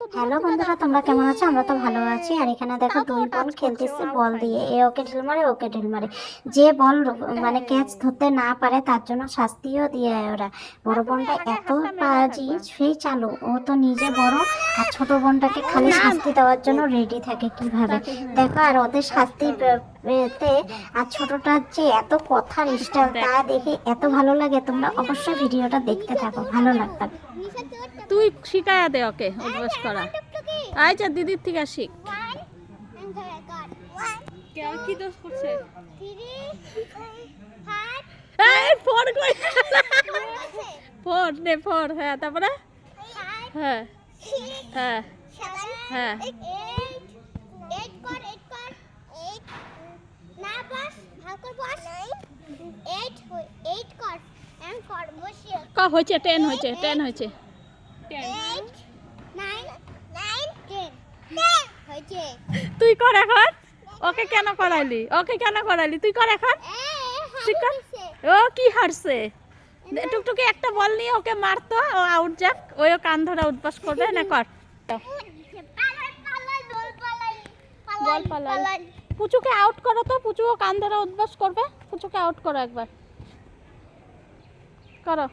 Hello বন্ধুরা, তোমরা কেমন আছো? আমরা তো ভালো আছি। আর এখানে দেখো দুই বোন খেলতেছে বল দিয়ে, এ ওকে ঢিল মারে ওকে ঢিল মারে। যে বল মানে ক্যাচ ধরতে না পারে তার জন্য শাস্তিও দিয়ে ওরা। বড় বোনটা এত বাজি, সেই চালু, ও তো নিজে বড় আর ছোট বোনটাকে খালি শাস্তি দেওয়ার জন্য রেডি থাকে কিভাবে দেখো। আর ওদের শাস্তি পেতে আর ছোটটার যে এত কথার স্টাইল তা দেখে এত ভালো লাগে। তোমরা অবশ্যই ভিডিওটা দেখতে থাকো, ভালো লাগবে। তুই শিখায়া দে ওকে অভ্যাস করা। আচ্ছা দিদির থেকে শিখ। কি দোষ করছে? ফোর নে ফোর। হ্যাঁ তারপরে হ্যাঁ হ্যাঁ হ্যাঁ হয়েছে 10 হয়েছে 10 হয়েছে। তুই কর এখন। ওকে কেন করাইলি? ওকে কেন করাইলি? তুই কর এখন। তুই কর। ও কি হারছে? টুকটুকি একটা বল নিয়ে ওকে মারতো, ও আউট যাক, ওই কান ধরা উঠবাস করবে না। কর বল পালাই। পুচুকে আউট করো তো, পুচুও কান ধরা উঠবাস করবে। পুচুকে আউট করো একবার। করো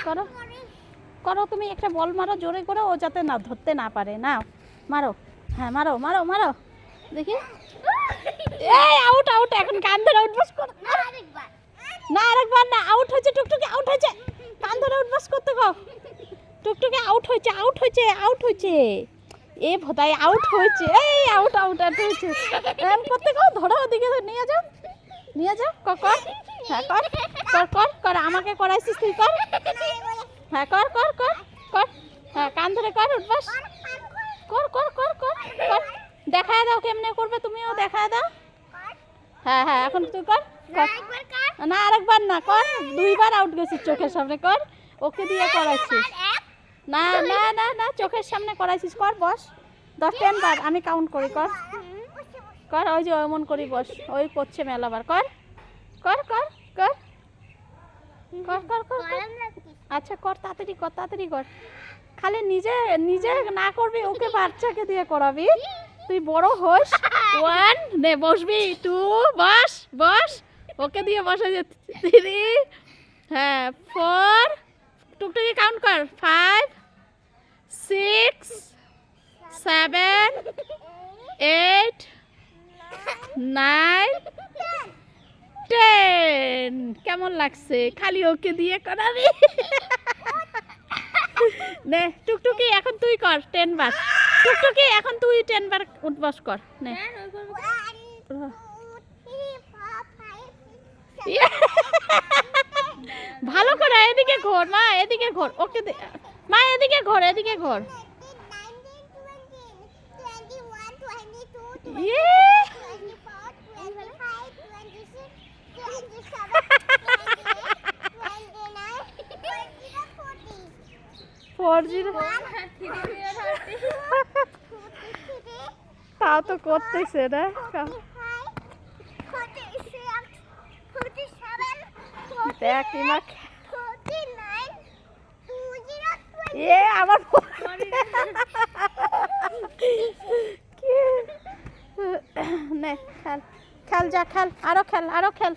করো করো তুমি একটা বল মারো জোরে করে, ও যাতে না ধরতে না পারে। না মারো, হ্যাঁ মারো মারো মারো দেখি। এই আউট আউট, এখন কান ধরে উঠবাস করো না। আরেকবার না, আউট হয়েছে টুকটুকি, আউট হয়েছে। কান ধরে উঠবাস করতে গো। টুকটুকি আউট হয়েছে আউট হয়েছে আউট হয়েছে। এ ভোদাই আউট হয়েছে। এই আউট আউট আউট হয়েছে। এরকম করতে গো, ধরো ওদিকে নিয়ে যাও নিয়ে যাও। কর হ্যাঁ কর কর কর কর। আমাকে করাইছিস তুই, কর। হ্যাঁ কর কর কর কর। হ্যাঁ কান ধরে কর উঠবাস। কর কর কর কর কর। দেখায় দাও কেমনে করবে, তুমিও দেখায় দাও। হ্যাঁ হ্যাঁ এখন তুই কর। না আরেকবার না, কর। দুইবার আউট গেছিস চোখের সামনে। কর, ওকে দিয়ে করাইছিস। না না না না, চোখের সামনে করাইছিস। কর বস 10 বার, আমি কাউন্ট করি। কর কর। ওই যে এমন করি বস, ওই করছে মেলাবার। কর কর কর কর কর কর কর। আচ্ছা কর, তাড়াতাড়ি কর তাড়াতাড়ি কর। খালি নিজে নিজে না করবি, ওকে বাচ্চাকে দিয়ে করাবি। তুই বড় হোস। 1 নে বসবি, 2 বস বস, ওকে দিয়ে বসে যে 3 হ্যাঁ 4 টুকটুকি কাউন্ট কর 5 6 7 8 9 10। কেমন লাগছে? খালি ওকে দিয়ে করাবি। নে টুকটুকি এখন তুই কর 10 বার। টুকটুকি এখন তুই 10 বার উঠবাস কর। নে ভালো করে এদিকে ঘোর মা, এদিকে ঘোর। ওকে মা এদিকে ঘোর, এদিকে ঘোর। তাও তো করতেছে না। দেখ এ আমার নে খেল খেল, যা খেল, আরো খেল আরো খেল।